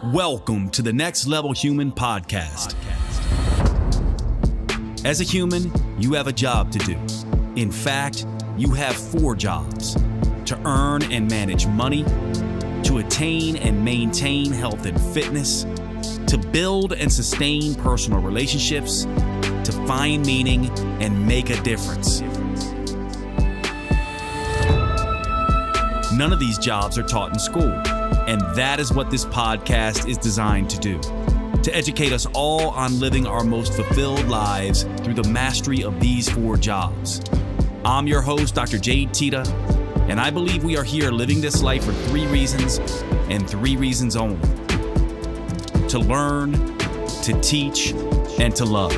Welcome to the Next Level Human podcast. As a human, you have a job to do. In fact, you have 4 jobs: to earn and manage money, to attain and maintain health and fitness, to build and sustain personal relationships, to find meaning and make a difference. None of these jobs are taught in school, and that is what this podcast is designed to do: to educate us all on living our most fulfilled lives through the mastery of these 4 jobs. I'm your host, Dr. Jade, and I believe we are here living this life for 3 reasons, and 3 reasons only: to learn, to teach, and to love.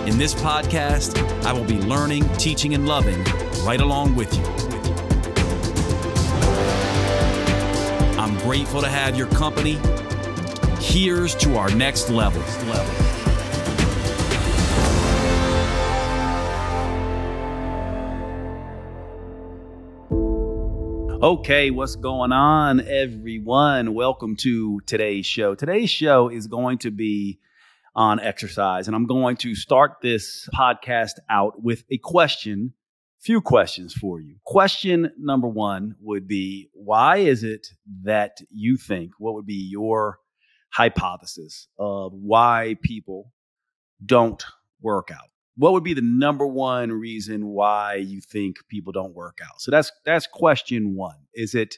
In this podcast, I will be learning, teaching, and loving right along with you. I'm grateful to have your company. Here's to our next level. Okay, what's going on, everyone? Welcome to today's show. Today's show is going to be on exercise, and I'm going to start this podcast out with a few questions for you. Question number 1 would be, why is it that you think, what would be your hypothesis of why people don't work out? What would be the number 1 reason why you think people don't work out? So that's question 1. Is it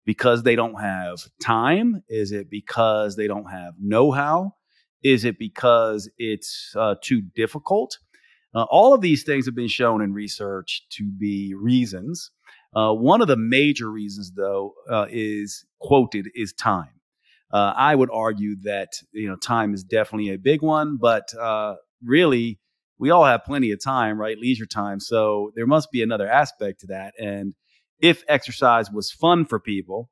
because they don't have time? Is it because they don't have know-how? Is it because it's too difficult? All of these things have been shown in research to be reasons. One of the major reasons, though, is time. I would argue that time is definitely a big one, but really, we all have plenty of time, right? Leisure time. So there must be another aspect to that. And if exercise was fun for people,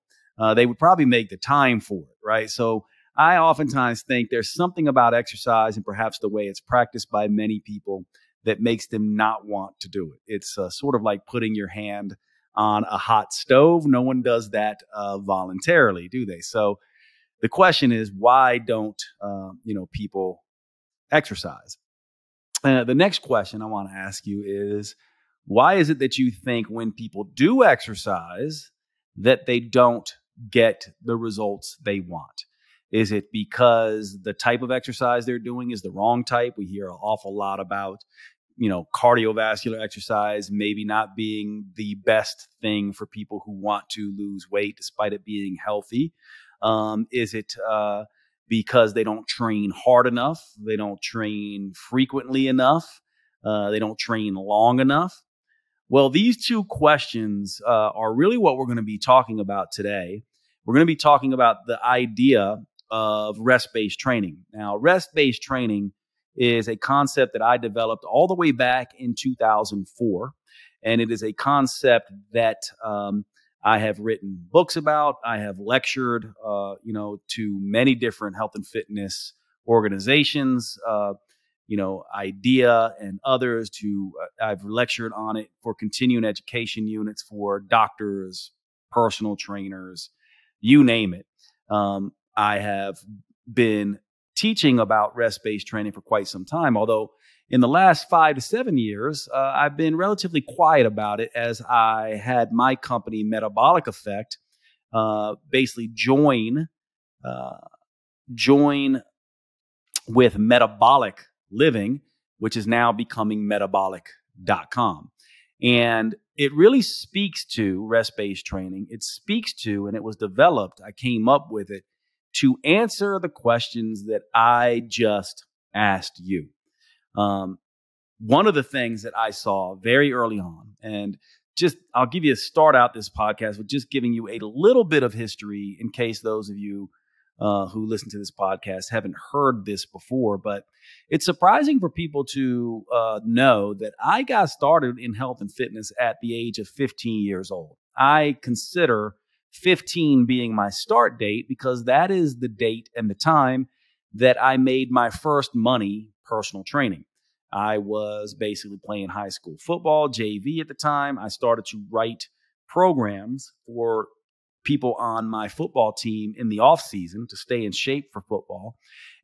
they would probably make the time for it, right? So I oftentimes think there's something about exercise and perhaps the way it's practiced by many people that makes them not want to do it. It's sort of like putting your hand on a hot stove. No one does that voluntarily, do they? So the question is, why don't people exercise? The next question I want to ask you is, why is it that you think when people do exercise that they don't get the results they want? Is it because the type of exercise they're doing is the wrong type? We hear an awful lot about, cardiovascular exercise maybe not being the best thing for people who want to lose weight despite it being healthy. Is it because they don't train hard enough? They don't train frequently enough? They don't train long enough? Well, these 2 questions are really what we're going to be talking about today. We're going to be talking about the idea of rest-based training. Now, rest-based training is a concept that I developed all the way back in 2004, and it is a concept that I have written books about. I have lectured, to many different health and fitness organizations, IDEA and others. I've lectured on it for continuing education units for doctors, personal trainers, you name it. I have been teaching about rest-based training for quite some time, although in the last 5 to 7 years, I've been relatively quiet about it as I had my company, Metabolic Effect, basically join with Metabolic Living, which is now becoming metabolic.com. And it really speaks to rest-based training. It speaks to, and it was developed, I came up with it to answer the questions that I just asked you. One of the things that I saw very early on, and I'll give you a start out this podcast with just giving you a little bit of history in case those of you who listen to this podcast haven't heard this before, but it's surprising for people to know that I got started in health and fitness at the age of 15 years old. I consider 15 being my start date because that is the date and the time that I made my first money personal training. I was basically playing high school football, JV at the time. I started to write programs for people on my football team in the off season to stay in shape for football.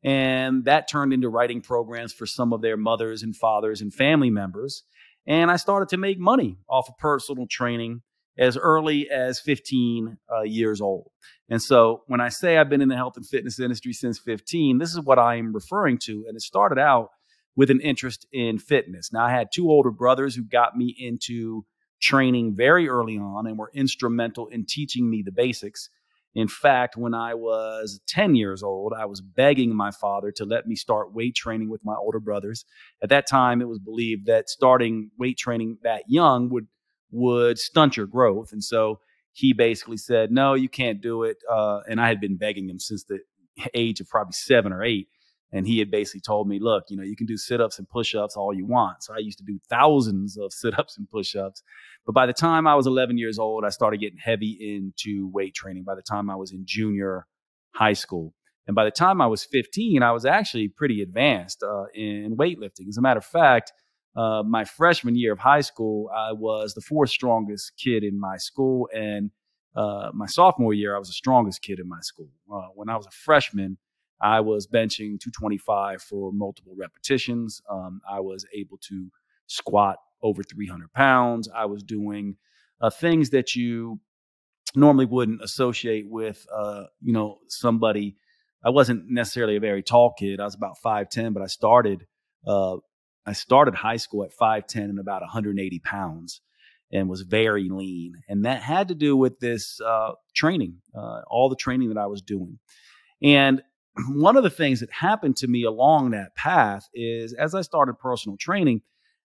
And that turned into writing programs for some of their mothers and fathers and family members. And I started to make money off of personal training as early as 15 years old. And so when I say I've been in the health and fitness industry since 15, this is what I am referring to. And it started out with an interest in fitness. Now, I had two older brothers who got me into training very early on and were instrumental in teaching me the basics. In fact, when I was 10 years old, I was begging my father to let me start weight training with my older brothers. At that time, it was believed that starting weight training that young would stunt your growth. And so he basically said, no, you can't do it. And I had been begging him since the age of probably 7 or 8. And he had basically told me, look, you can do sit-ups and push-ups all you want. So I used to do thousands of sit-ups and push-ups. But by the time I was 11 years old, I started getting heavy into weight training. By the time I was in junior high school. And by the time I was 15, I was actually pretty advanced in weightlifting. As a matter of fact, my freshman year of high school, I was the 4th strongest kid in my school. And my sophomore year, I was the strongest kid in my school. When I was a freshman, I was benching 225 for multiple repetitions. I was able to squat over 300 pounds. I was doing things that you normally wouldn't associate with, somebody. I wasn't necessarily a very tall kid. I was about 5'10", but I started high school at 5'10" and about 180 pounds and was very lean. And that had to do with this training, all the training that I was doing. And one of the things that happened to me along that path is as I started personal training,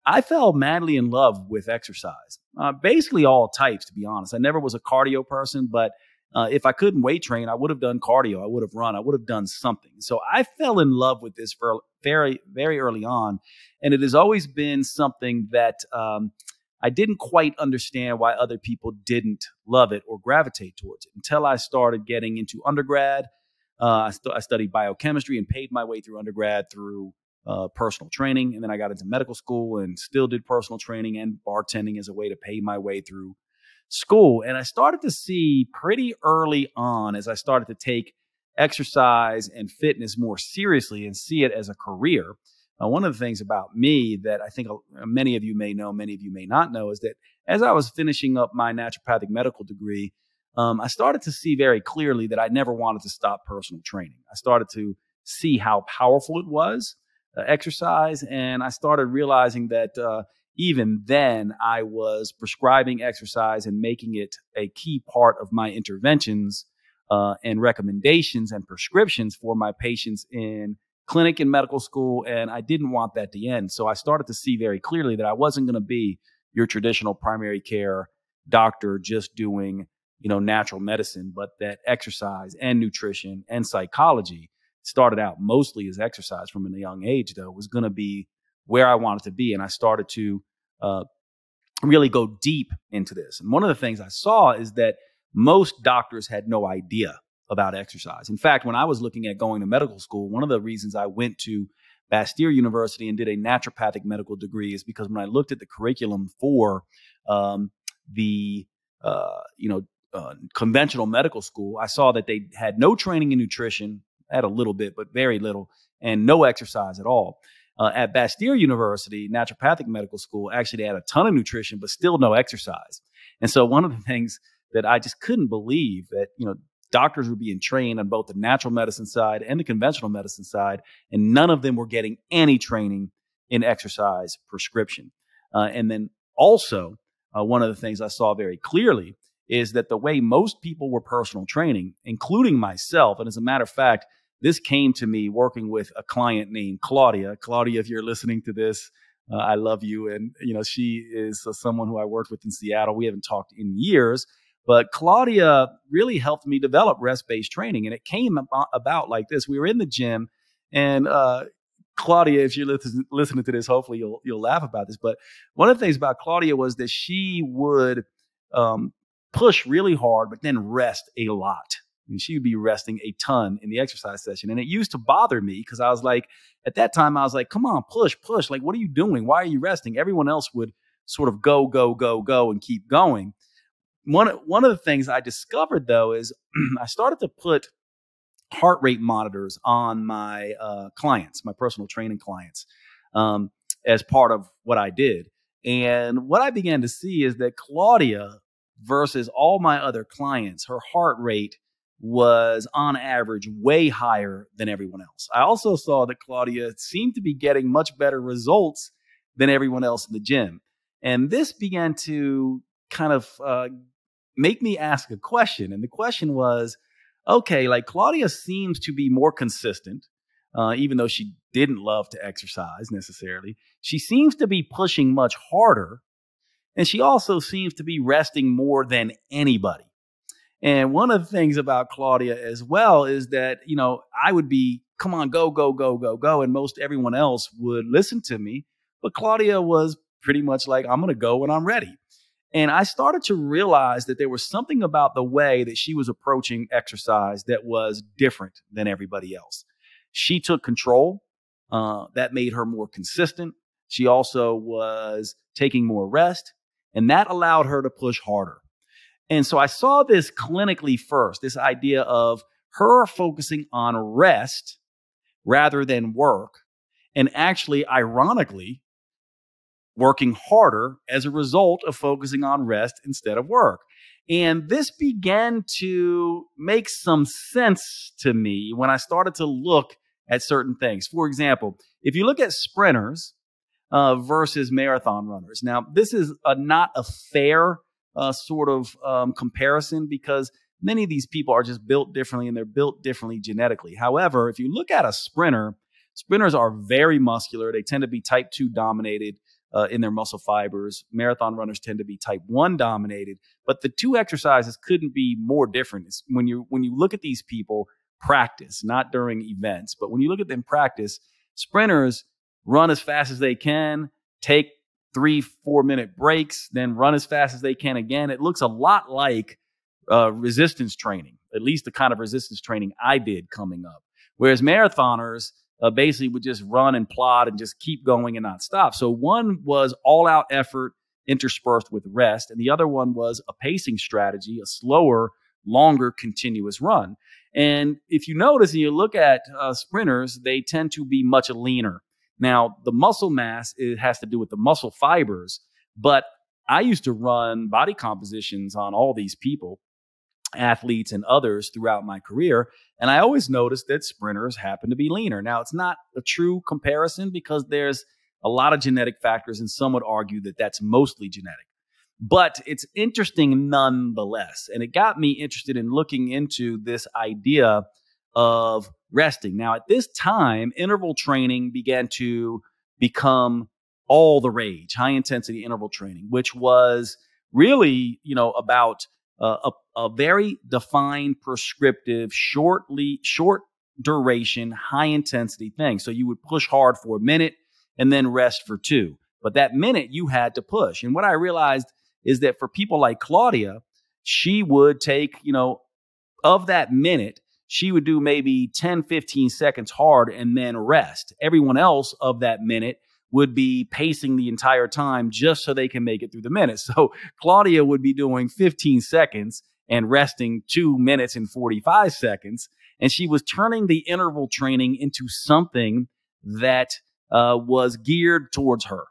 I fell madly in love with exercise, basically all types, to be honest. I never was a cardio person, but if I couldn't weight train, I would have done cardio. I would have run. I would have done something. So I fell in love with this very, very early on. And it has always been something that I didn't quite understand why other people didn't love it or gravitate towards it until I started getting into undergrad. I studied biochemistry and paid my way through undergrad through personal training. And then I got into medical school and still did personal training and bartending as a way to pay my way through school. And I started to see pretty early on, as I started to take exercise and fitness more seriously and see it as a career. One of the things about me that I think many of you may know, many of you may not know, is that as I was finishing up my naturopathic medical degree, I started to see very clearly that I never wanted to stop personal training. I started to see how powerful it was, exercise, and I started realizing that even then I was prescribing exercise and making it a key part of my interventions and recommendations and prescriptions for my patients in clinic and medical school, and I didn't want that to end. So I started to see very clearly that I wasn't going to be your traditional primary care doctor just doing natural medicine, but that exercise and nutrition and psychology started out mostly as exercise from a young age, though, was going to be where I wanted to be. And I started to really go deep into this. And one of the things I saw is that most doctors had no idea about exercise. In fact, when I was looking at going to medical school, one of the reasons I went to Bastyr University and did a naturopathic medical degree is because when I looked at the curriculum for the conventional medical school, I saw that they had no training in nutrition, had a little bit, but very little, and no exercise at all. At Bastyr University, naturopathic medical school, actually they had a ton of nutrition, but still no exercise. And so one of the things that I just couldn't believe that, doctors were being trained on both the natural medicine side and the conventional medicine side, and none of them were getting any training in exercise prescription. And then also, one of the things I saw very clearly is that the way most people were personal training, including myself, and as a matter of fact, this came to me working with a client named Claudia. Claudia, if you're listening to this, I love you. And, she is someone who I worked with in Seattle. We haven't talked in years, but Claudia really helped me develop rest-based training. And it came about like this. We were in the gym, and Claudia, if you're listening to this, hopefully you'll laugh about this. But one of the things about Claudia was that she would push really hard, but then rest a lot. And she would be resting a ton in the exercise session. And it used to bother me because I was like, at that time, I was like, come on, push. Like, what are you doing? Why are you resting? Everyone else would sort of go, and keep going. one of the things I discovered though is I started to put heart rate monitors on my clients, my personal training clients, as part of what I did. And what I began to see is that Claudia versus all my other clients, her heart rate was on average way higher than everyone else. I also saw that Claudia seemed to be getting much better results than everyone else in the gym. And this began to kind of make me ask a question. And the question was, okay, like Claudia seems to be more consistent, even though she didn't love to exercise necessarily. She seems to be pushing much harder. And she also seems to be resting more than anybody. And one of the things about Claudia as well is that, I would be, come on, go, go, go, go, go. And most everyone else would listen to me. But Claudia was pretty much like, I'm going to go when I'm ready. And I started to realize that there was something about the way that she was approaching exercise that was different than everybody else. She took control. That made her more consistent. She also was taking more rest, and that allowed her to push harder. And so I saw this clinically first, this idea of her focusing on rest rather than work, and actually, ironically, working harder as a result of focusing on rest instead of work. And this began to make some sense to me when I started to look at certain things. For example, if you look at sprinters versus marathon runners. Now, this is not a fair sort of comparison because many of these people are just built differently and they're built differently genetically. However, if you look at a sprinter, sprinters are very muscular. They tend to be type 2 dominated in their muscle fibers. Marathon runners tend to be type 1 dominated. But the two exercises couldn't be more different. It's when you look at these people practice, not during events, but when you look at them practice, sprinters run as fast as they can, take 3-4 minute breaks, then run as fast as they can again. It looks a lot like resistance training, at least the kind of resistance training I did coming up. Whereas marathoners basically would just run and plod and just keep going and not stop. So one was all out effort interspersed with rest. And the other one was a pacing strategy, a slower, longer, continuous run. And if you notice and you look at sprinters, they tend to be much leaner. Now, the muscle mass, it has to do with the muscle fibers, but I used to run body compositions on all these people, athletes and others throughout my career. And I always noticed that sprinters happen to be leaner. Now, it's not a true comparison because there's a lot of genetic factors, and some would argue that that's mostly genetic. But it's interesting nonetheless. And it got me interested in looking into this idea of resting. Now, at this time, interval training began to become all the rage, high intensity interval training, which was really, about a very defined, prescriptive, short duration, high intensity thing. So you would push hard for a minute and then rest for 2. But that minute you had to push. And what I realized is that for people like Claudia, she would take, of that minute, she would do maybe 10, 15 seconds hard and then rest. Everyone else of that minute would be pacing the entire time just so they can make it through the minute. So Claudia would be doing 15 seconds and resting 2 minutes and 45 seconds. And she was turning the interval training into something that was geared towards her.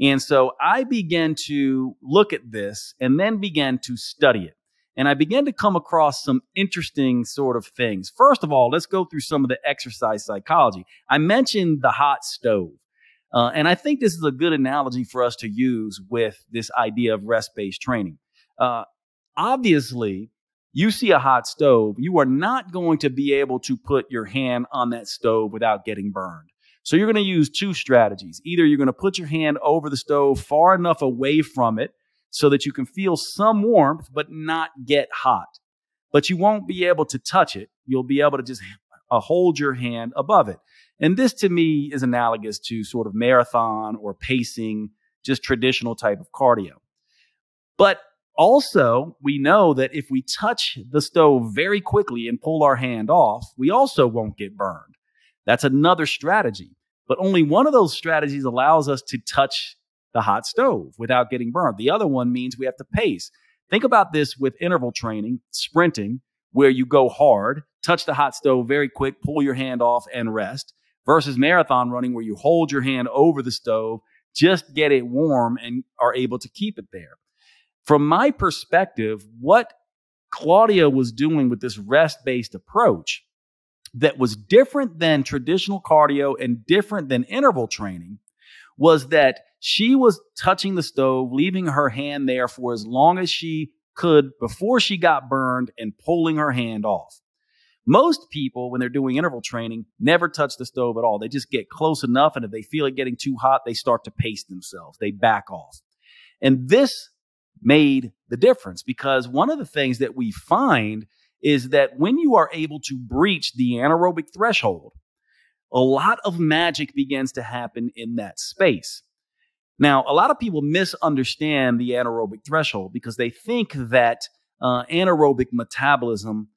And so I began to look at this and then began to study it. And I began to come across some interesting sort of things. First of all, let's go through some of the exercise psychology. I mentioned the hot stove. And I think this is a good analogy for us to use with this idea of rest-based training. Obviously, you see a hot stove, you are not going to be able to put your hand on that stove without getting burned. So you're going to use 2 strategies. Either you're going to put your hand over the stove far enough away from it so that you can feel some warmth but not get hot. But you won't be able to touch it. You'll be able to just hold your hand above it. And this to me is analogous to sort of marathon or pacing, just traditional type of cardio. But also, we know that if we touch the stove very quickly and pull our hand off, we also won't get burned. That's another strategy. But only one of those strategies allows us to touch the hot stove without getting burned. The other one means we have to pace. Think about this with interval training, sprinting, where you go hard, touch the hot stove very quick, pull your hand off and rest, versus marathon running where you hold your hand over the stove, just get it warm and are able to keep it there. From my perspective, what Claudia was doing with this rest-based approach that was different than traditional cardio and different than interval training was that she was touching the stove, leaving her hand there for as long as she could before she got burned and pulling her hand off. Most people, when they're doing interval training, never touch the stove at all. They just get close enough, and if they feel it getting too hot, they start to pace themselves. They back off. And this made the difference, because one of the things that we find is that when you are able to breach the anaerobic threshold, a lot of magic begins to happen in that space. Now, a lot of people misunderstand the anaerobic threshold because they think that anaerobic metabolism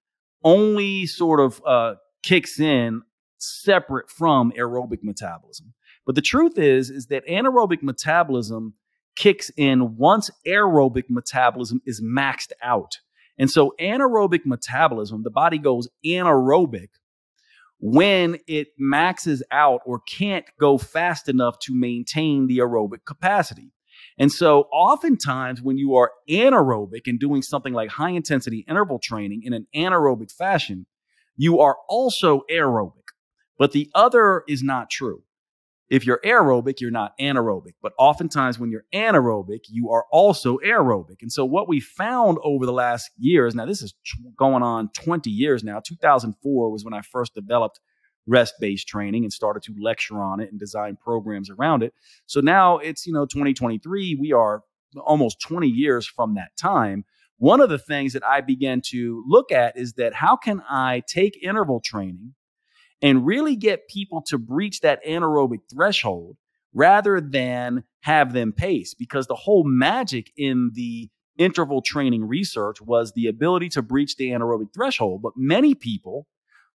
only sort of kicks in separate from aerobic metabolism. But the truth is that anaerobic metabolism kicks in once aerobic metabolism is maxed out. And so anaerobic metabolism, the body goes anaerobic when it maxes out or can't go fast enough to maintain the aerobic capacity. And so oftentimes when you are anaerobic and doing something like high intensity interval training in an anaerobic fashion, you are also aerobic. But the other is not true. If you're aerobic, you're not anaerobic. But oftentimes when you're anaerobic, you are also aerobic. And so what we found over the last years, now this is going on 20 years now. 2004 was when I first developed rest-based training and started to lecture on it and design programs around it. So now it's, 2023. We are almost 20 years from that time. One of the things that I began to look at is that how can I take interval training and really get people to breach that anaerobic threshold rather than have them pace? Because the whole magic in the interval training research was the ability to breach the anaerobic threshold. But many people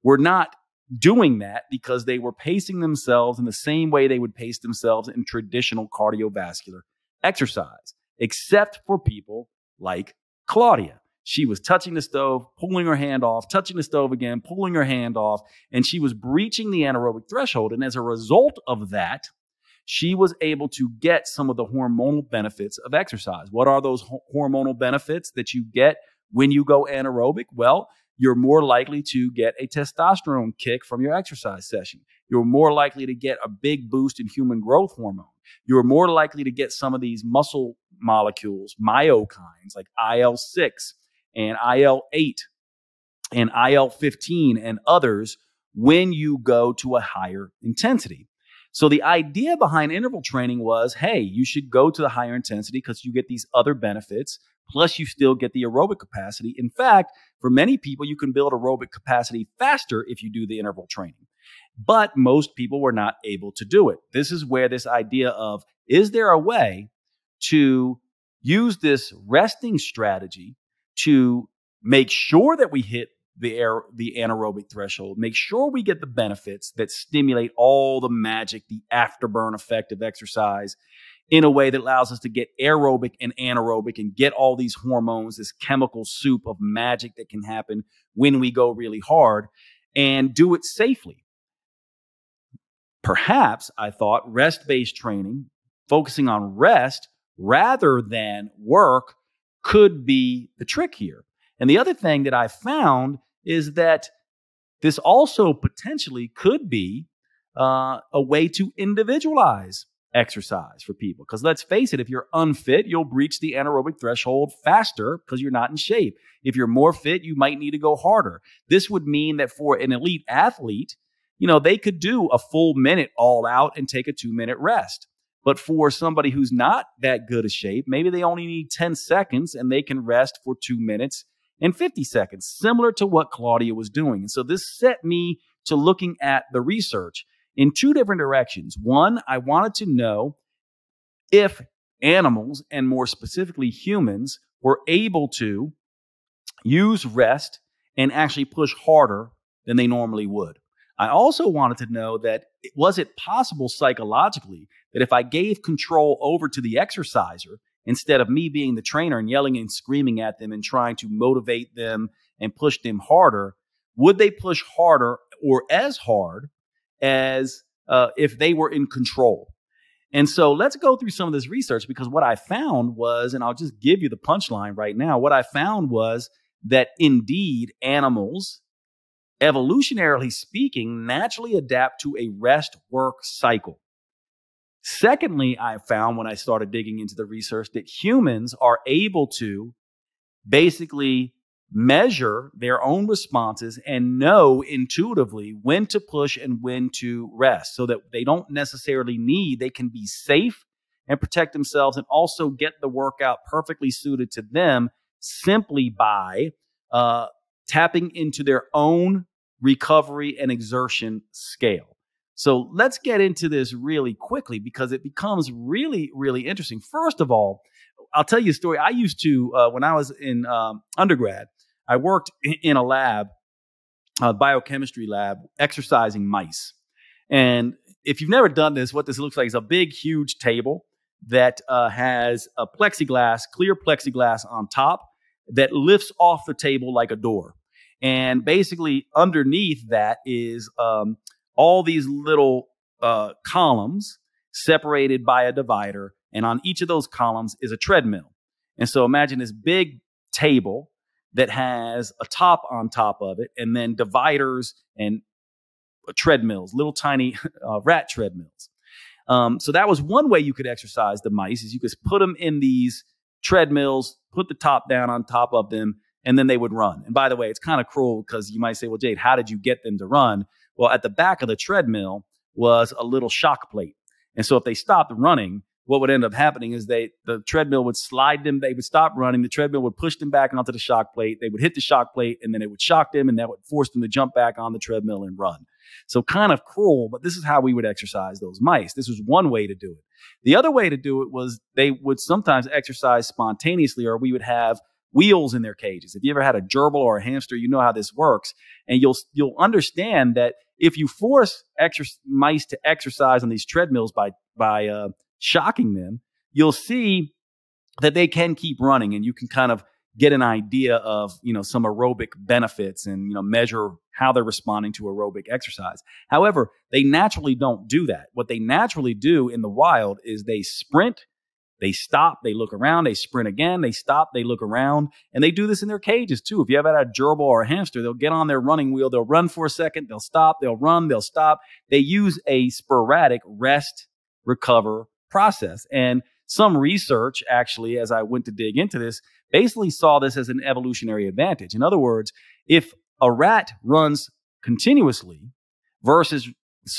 were not doing that because they were pacing themselves in the same way they would pace themselves in traditional cardiovascular exercise, except for people like Claudia. She was touching the stove, pulling her hand off, touching the stove again, pulling her hand off, and she was breaching the anaerobic threshold. And as a result of that, she was able to get some of the hormonal benefits of exercise. What are those hormonal benefits that you get when you go anaerobic? Well, you're more likely to get a testosterone kick from your exercise session. You're more likely to get a big boost in human growth hormone. You're more likely to get some of these muscle molecules, myokines like IL-6 and IL-8 and IL-15 and others when you go to a higher intensity. So the idea behind interval training was, hey, you should go to the higher intensity because you get these other benefits, plus you still get the aerobic capacity. In fact, for many people, you can build aerobic capacity faster if you do the interval training. But most people were not able to do it. This is where this idea of, is there a way to use this resting strategy to make sure that we hit the anaerobic threshold, make sure we get the benefits that stimulate all the magic, the afterburn effect of exercise in a way that allows us to get aerobic and anaerobic and get all these hormones, this chemical soup of magic that can happen when we go really hard, and do it safely. Perhaps, I thought, rest-based training, focusing on rest rather than work, could be the trick here. And the other thing that I found is that this also potentially could be a way to individualize exercise for people. Because let's face it, if you're unfit, you'll breach the anaerobic threshold faster because you're not in shape. If you're more fit, you might need to go harder. This would mean that for an elite athlete, they could do a full minute all out and take a 2-minute rest. But for somebody who's not that good a shape, maybe they only need 10 seconds and they can rest for 2 minutes and 50 seconds, similar to what Claudia was doing. And so this set me to looking at the research in two different directions. One, I wanted to know if animals, and more specifically humans, were able to use rest and actually push harder than they normally would. I also wanted to know that was it possible psychologically that if I gave control over to the exerciser instead of me being the trainer and yelling and screaming at them and trying to motivate them and push them harder, would they push harder or as hard as if they were in control? And so let's go through some of this research, because what I found was, and I'll just give you the punchline right now, what I found was that indeed animals, evolutionarily speaking, naturally adapt to a rest-work cycle. Secondly, I found when I started digging into the research that humans are able to basically measure their own responses and know intuitively when to push and when to rest, so that they don't necessarily they can be safe and protect themselves and also get the workout perfectly suited to them simply by tapping into their own recovery and exertion scale. So let's get into this really quickly, because it becomes really, really interesting. First of all, I'll tell you a story. I used to, when I was in undergrad, I worked in a lab, a biochemistry lab, exercising mice. And if you've never done this, what this looks like is a big, huge table that has a clear plexiglass on top that lifts off the table like a door. And basically underneath that is all these little columns separated by a divider. And on each of those columns is a treadmill. And so imagine this big table that has a top on top of it, and then dividers and treadmills, little tiny rat treadmills. So that was one way you could exercise the mice, is you could put them in these treadmills, put the top down on top of them, and then they would run. And by the way, it's kind of cruel, because you might say, well, Jade, how did you get them to run? Well, at the back of the treadmill was a little shock plate. And so if they stopped running, what would end up happening is the treadmill would slide them. They would stop running. The treadmill would push them back onto the shock plate. They would hit the shock plate, and then it would shock them, and that would force them to jump back on the treadmill and run. So kind of cruel, but this is how we would exercise those mice. This was one way to do it. The other way to do it was they would sometimes exercise spontaneously, or we would have wheels in their cages. If you ever had a gerbil or a hamster, you know how this works. And you'll understand that if you force mice to exercise on these treadmills by shocking them, you'll see that they can keep running, and you can kind of get an idea of, some aerobic benefits and, measure how they're responding to aerobic exercise. However, they naturally don't do that. What they naturally do in the wild is they sprint, they stop, they look around, they sprint again, they stop, they look around, and they do this in their cages too. If you ever had a gerbil or a hamster, they'll get on their running wheel, they'll run for a second, they'll stop, they'll run, they'll stop. They use a sporadic rest, recover process. And some research, actually, as I went to dig into this, basically saw this as an evolutionary advantage. In other words, if a rat runs continuously versus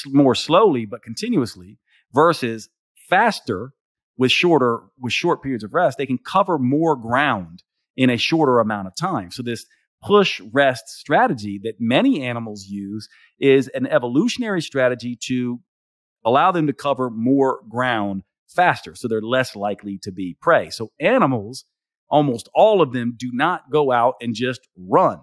more slowly but continuously versus faster with short periods of rest, they can cover more ground in a shorter amount of time. So this push rest strategy that many animals use is an evolutionary strategy to allow them to cover more ground faster, so they're less likely to be prey. So animals, almost all of them, do not go out and just run.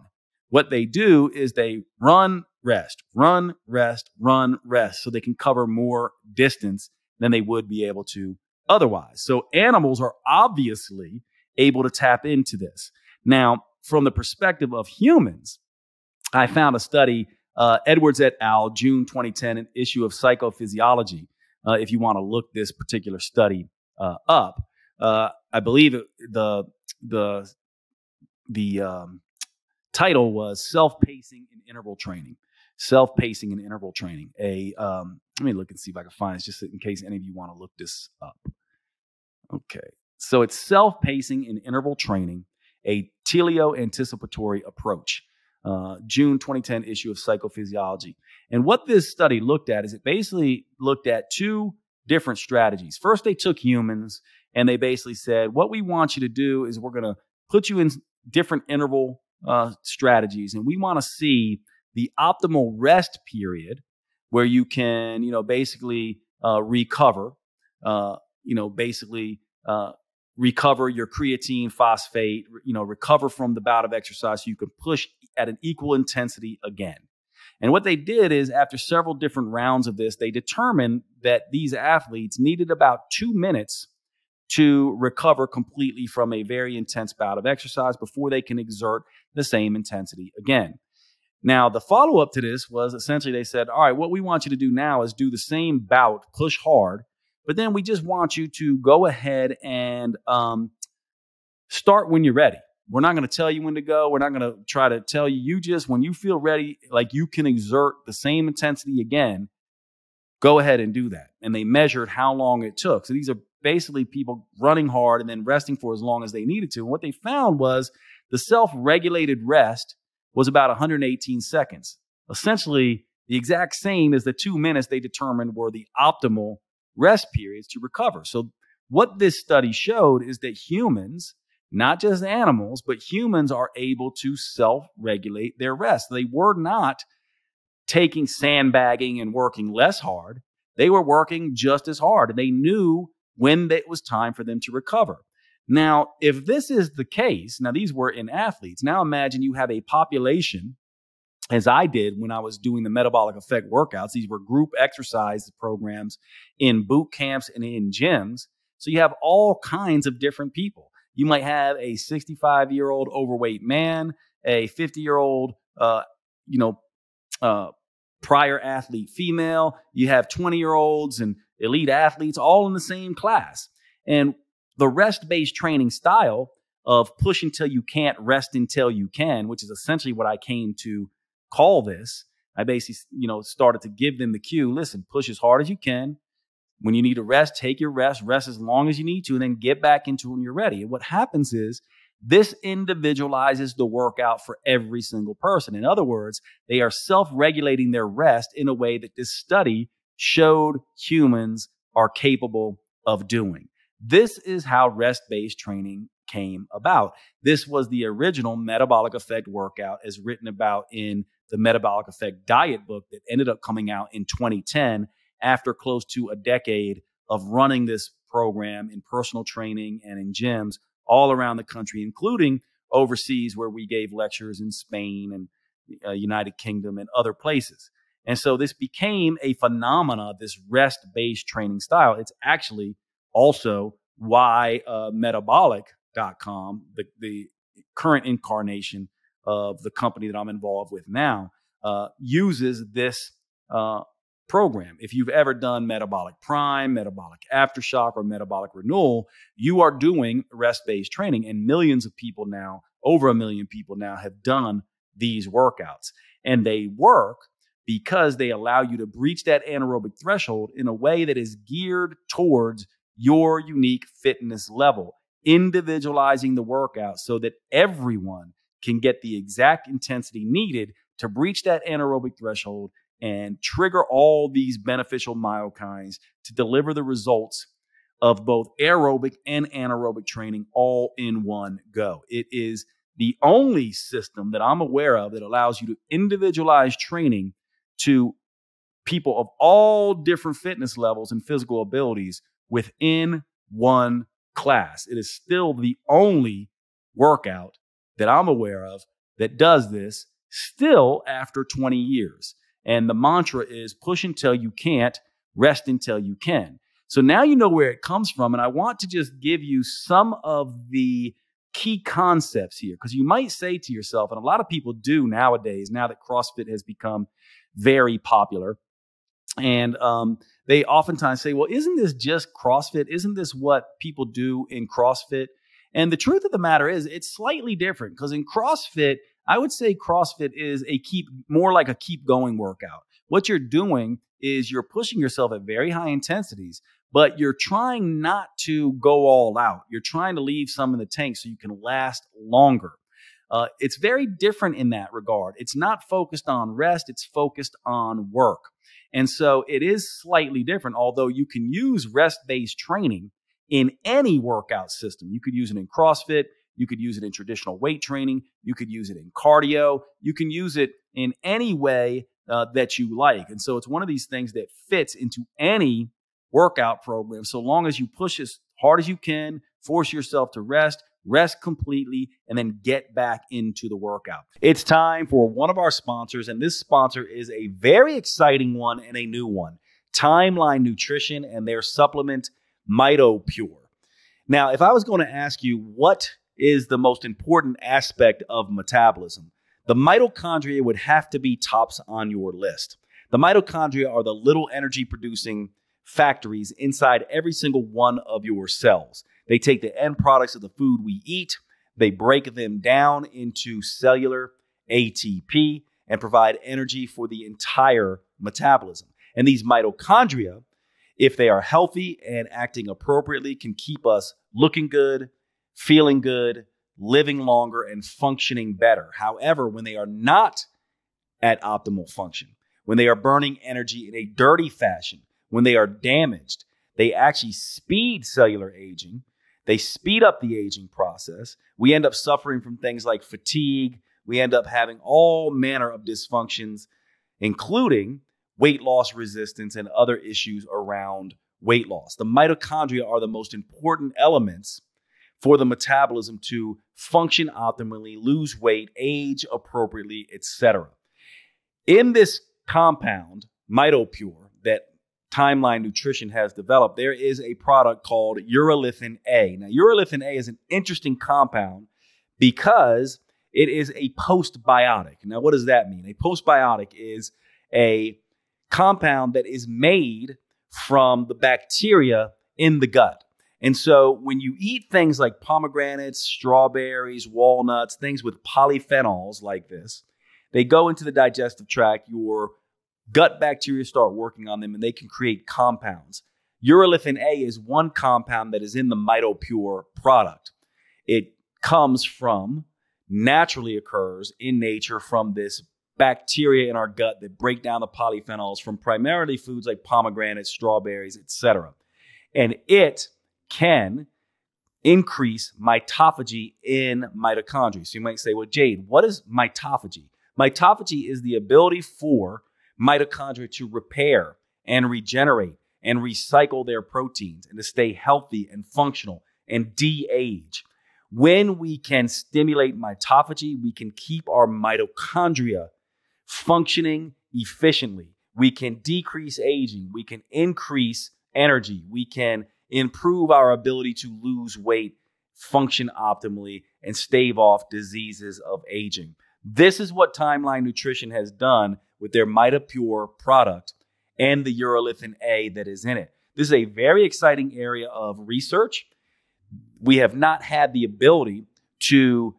What they do is they run, rest, run, rest, run, rest, so they can cover more distance than they would be able to otherwise. So animals are obviously able to tap into this. Now, from the perspective of humans, I found a study, Edwards et al., June 2010, an issue of Psychophysiology. If you want to look this particular study up, I believe the title was Self-Pacing in Interval Training. Self-pacing in interval training. Let me look and see if I can find this, just in case any of you want to look this up. Okay, so it's self-pacing in interval training, a teleoanticipatory approach. June 2010 issue of Psychophysiology. And what this study looked at is it basically looked at two different strategies. First, they took humans and they basically said, what we want you to do is we're going to put you in different interval strategies, and we want to see the optimal rest period where you can, basically recover, recover your creatine, phosphate, recover from the bout of exercise so you can push at an equal intensity again. And what they did is, after several different rounds of this, they determined that these athletes needed about 2 minutes to recover completely from a very intense bout of exercise before they can exert the same intensity again. Now, the follow-up to this was essentially they said, all right, what we want you to do now is do the same bout, push hard, but then we just want you to go ahead and start when you're ready. We're not going to tell you when to go. We're not going to try to tell you. You just, when you feel ready, like you can exert the same intensity again, go ahead and do that. And they measured how long it took. So these are basically people running hard and then resting for as long as they needed to. And what they found was the self-regulated rest was about 118 seconds. Essentially, the exact same as the 2 minutes they determined were the optimal rest periods to recover. So what this study showed is that humans, not just animals, but humans are able to self-regulate their rest. They were not taking sandbagging and working less hard. They were working just as hard, and they knew when it was time for them to recover. Now, if this is the case, now these were in athletes. Now imagine you have a population, as I did when I was doing the metabolic effect workouts. These were group exercise programs in boot camps and in gyms. So you have all kinds of different people. You might have a 65-year-old overweight man, a 50-year-old, prior athlete female. You have 20-year-olds and elite athletes all in the same class. And the rest-based training style of push until you can't, rest until you can, which is essentially what I came to call this. I basically, started to give them the cue. Listen, push as hard as you can. When you need to rest, take your rest as long as you need to, and then get back into it when you're ready. And what happens is this individualizes the workout for every single person. In other words, they are self-regulating their rest in a way that this study showed humans are capable of doing. This is how rest-based training came about. This was the original metabolic effect workout as written about in the Metabolic Effect Diet book that ended up coming out in 2010 after close to a decade of running this program in personal training and in gyms all around the country, including overseas where we gave lectures in Spain and United Kingdom and other places. And so this became a phenomena, this rest-based training style. It's actually also why metabolic.com, the current incarnation of the company that I'm involved with now, uses this program. If you've ever done Metabolic Prime, Metabolic Aftershock, or Metabolic Renewal, you are doing rest-based training. And millions of people now, over 1 million people now, have done these workouts. And they work because they allow you to breach that anaerobic threshold in a way that is geared towards your unique fitness level, individualizing the workout so that everyone can get the exact intensity needed to breach that anaerobic threshold and trigger all these beneficial myokines to deliver the results of both aerobic and anaerobic training all in one go. It is the only system that I'm aware of that allows you to individualize training to people of all different fitness levels and physical abilities within one class. It is still the only workout that I'm aware of that does this still after 20 years. And the mantra is push until you can't, rest until you can. So now you know where it comes from. And I want to just give you some of the key concepts here, because you might say to yourself, and a lot of people do nowadays, now that CrossFit has become very popular, and they oftentimes say, well, isn't this just CrossFit? Isn't this what people do in CrossFit? And the truth of the matter is it's slightly different, because in CrossFit, I would say CrossFit is more like a keep going workout. What you're doing is you're pushing yourself at very high intensities, but you're trying not to go all out. You're trying to leave some in the tank so you can last longer. It's very different in that regard. It's not focused on rest. It's focused on work. And so it is slightly different, although you can use rest-based training in any workout system. You could use it in CrossFit. You could use it in traditional weight training. You could use it in cardio. You can use it in any way that you like. And so it's one of these things that fits into any workout program, so long as you push as hard as you can, force yourself to rest completely, and then get back into the workout. It's time for one of our sponsors, and this sponsor is a very exciting one and a new one, Timeline Nutrition and their supplement, MitoPure. Now, if I was going to ask you what is the most important aspect of metabolism, the mitochondria would have to be tops on your list. The mitochondria are the little energy producing factories inside every single one of your cells. They take the end products of the food we eat, they break them down into cellular ATP and provide energy for the entire metabolism. And these mitochondria, if they are healthy and acting appropriately, can keep us looking good, feeling good, living longer, and functioning better. However, when they are not at optimal function, when they are burning energy in a dirty fashion, when they are damaged, they actually speed cellular aging. They speed up the aging process. We end up suffering from things like fatigue. We end up having all manner of dysfunctions, including weight loss resistance and other issues around weight loss. The mitochondria are the most important elements for the metabolism to function optimally, lose weight, age appropriately, etc. In this compound, MitoPure, that Timeline Nutrition has developed, there is a product called urolithin A. Now, urolithin A is an interesting compound because it is a postbiotic. Now, what does that mean? A postbiotic is a compound that is made from the bacteria in the gut. And so when you eat things like pomegranates, strawberries, walnuts, things with polyphenols like this, they go into the digestive tract, your gut bacteria start working on them, and they can create compounds. Urolithin A is one compound that is in the MitoPure product. It comes from, naturally occurs in nature from this bacteria in our gut that break down the polyphenols from primarily foods like pomegranates, strawberries, etc. And it can increase mitophagy in mitochondria. So you might say, well, Jade, what is mitophagy? Mitophagy is the ability for mitochondria to repair and regenerate and recycle their proteins and to stay healthy and functional and de-age. When we can stimulate mitophagy, we can keep our mitochondria functioning efficiently. We can decrease aging. We can increase energy. We can improve our ability to lose weight, function optimally, and stave off diseases of aging. This is what Timeline Nutrition has done with their MitoPure product and the urolithin A that is in it. This is a very exciting area of research. We have not had the ability to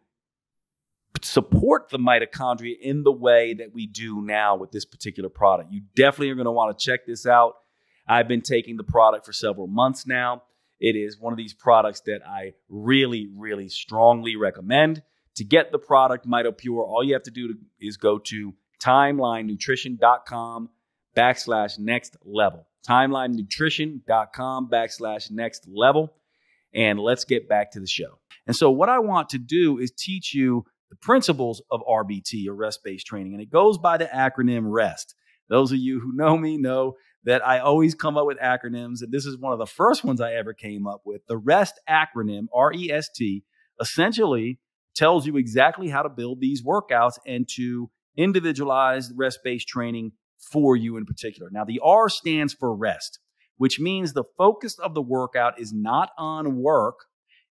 support the mitochondria in the way that we do now with this particular product. You definitely are going to want to check this out. I've been taking the product for several months now. It is one of these products that I really, really strongly recommend. To get the product MitoPure, all you have to do is go to timelinenutrition.com/next level. timelinenutrition.com/next level. And let's get back to the show. And so what I want to do is teach you the principles of RBT, or rest-based training. And it goes by the acronym REST. Those of you who know me know that I always come up with acronyms. And this is one of the first ones I ever came up with. The REST acronym, REST, essentially tells you exactly how to build these workouts and to individualize rest-based training for you in particular. Now, the R stands for rest, which means the focus of the workout is not on work,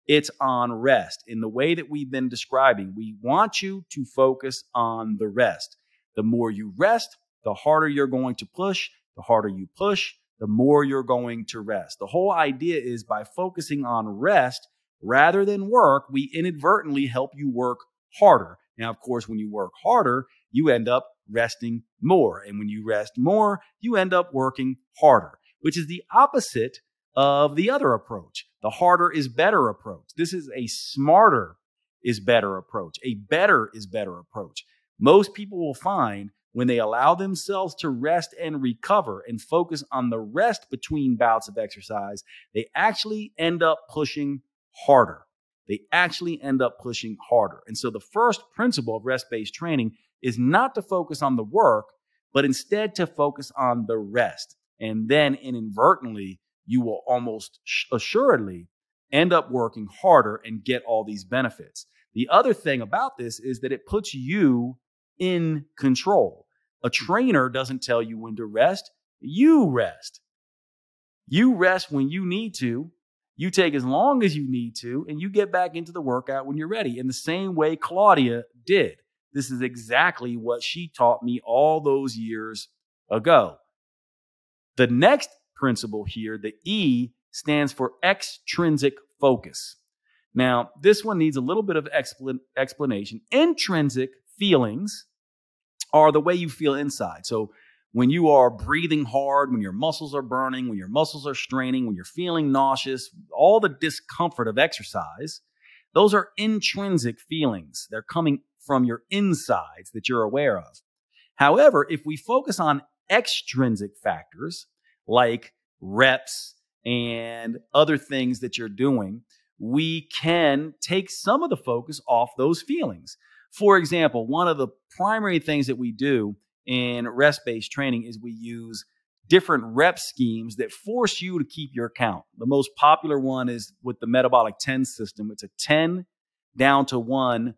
it's on rest. In the way that we've been describing, we want you to focus on the rest. The more you rest, the harder you're going to push. The harder you push, the more you're going to rest. The whole idea is by focusing on rest rather than work, we inadvertently help you work harder. Now, of course, when you work harder, you end up resting more. And when you rest more, you end up working harder, which is the opposite of the other approach, the harder is better approach. This is a smarter is better approach, a better is better approach. Most people will find when they allow themselves to rest and recover and focus on the rest between bouts of exercise, they actually end up pushing harder. They actually end up pushing harder. And so the first principle of rest-based training is not to focus on the work, but instead to focus on the rest. And then inadvertently, you will almost assuredly end up working harder and get all these benefits. The other thing about this is that it puts you in control. A trainer doesn't tell you when to rest. You rest. You rest when you need to, You take as long as you need to, and you get back into the workout when you're ready. In the same way Claudia did. This is exactly what she taught me all those years ago. The next principle here, the E, stands for extrinsic focus. Now, this one needs a little bit of explanation. Intrinsic feelings are the way you feel inside. So when you are breathing hard, when your muscles are burning, when your muscles are straining, when you're feeling nauseous, all the discomfort of exercise, those are intrinsic feelings. They're coming from your insides that you're aware of. However, if we focus on extrinsic factors like reps and other things that you're doing, we can take some of the focus off those feelings. For example, one of the primary things that we do in rest-based training is we use different rep schemes that force you to keep your count. The most popular one is with the metabolic 10 system. It's a 10 down to 1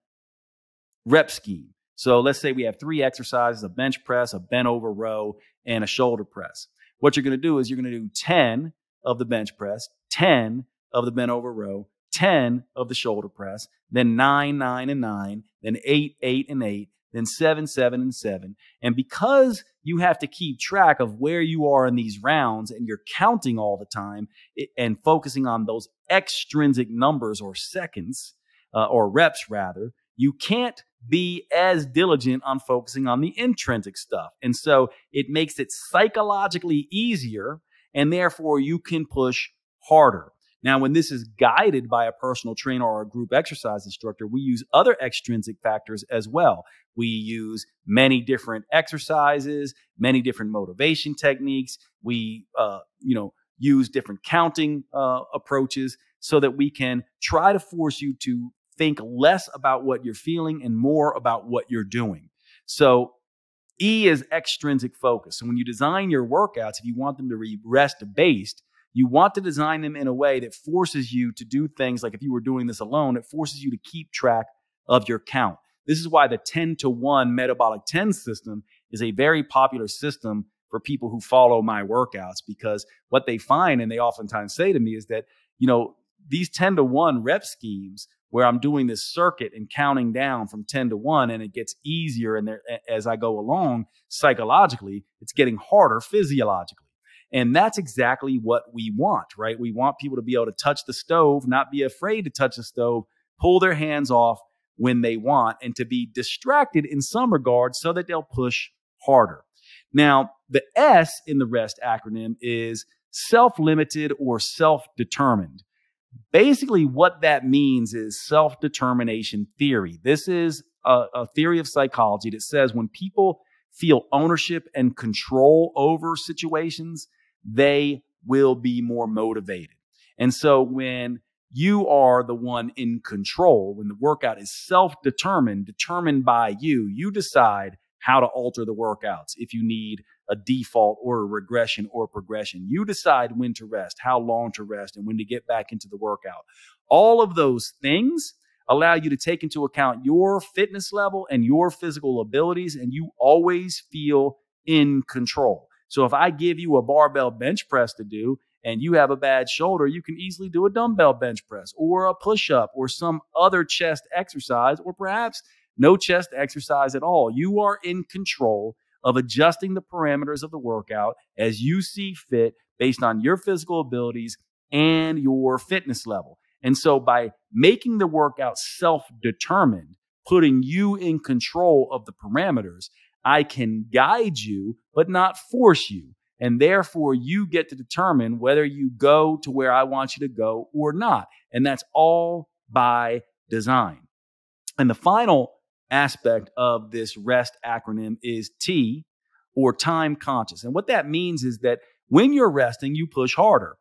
rep scheme. So let's say we have 3 exercises, a bench press, a bent over row, and a shoulder press. What you're going to do is you're going to do 10 of the bench press, 10 of the bent over row, 10 of the shoulder press, then 9, 9, and 9, then 8, 8, and 8, then 7, 7, and 7. And because you have to keep track of where you are in these rounds and you're counting all the time and focusing on those extrinsic numbers or seconds, or reps rather, you can't be as diligent on focusing on the intrinsic stuff. And so it makes it psychologically easier, and therefore you can push harder. Now, when this is guided by a personal trainer or a group exercise instructor, we use other extrinsic factors as well. We use many different exercises, many different motivation techniques. We, use different counting approaches so that we can try to force you to think less about what you're feeling and more about what you're doing. So E is extrinsic focus. So when you design your workouts, if you want them to be rest-based, you want to design them in a way that forces you to do things like if you were doing this alone, it forces you to keep track of your count. This is why the 10 to 1 metabolic 10 system is a very popular system for people who follow my workouts, because what they find, and they oftentimes say to me, is that, these 10 to 1 rep schemes where I'm doing this circuit and counting down from 10 to 1, and it gets easier and as I go along psychologically, it's getting harder physiologically. And that's exactly what we want, right? We want people to be able to touch the stove, not be afraid to touch the stove, pull their hands off when they want, and to be distracted in some regards so that they'll push harder. Now, the S in the REST acronym is self-limited or self-determined. Basically, what that means is self-determination theory. This is a theory of psychology that says when people feel ownership and control over situations, they will be more motivated. And so when you are the one in control, when the workout is self-determined, determined by you, you decide how to alter the workouts. If you need a default or a regression or progression, you decide when to rest, how long to rest, and when to get back into the workout. All of those things allow you to take into account your fitness level and your physical abilities, and you always feel in control. So if I give you a barbell bench press to do and you have a bad shoulder, you can easily do a dumbbell bench press or a push-up or some other chest exercise, or perhaps no chest exercise at all. You are in control of adjusting the parameters of the workout as you see fit based on your physical abilities and your fitness level. And so by making the workout self-determined, putting you in control of the parameters, I can guide you, but not force you. And therefore, you get to determine whether you go to where I want you to go or not. And that's all by design. And the final aspect of this REST acronym is T, or time conscious. And what that means is that when you're resting, you push harder.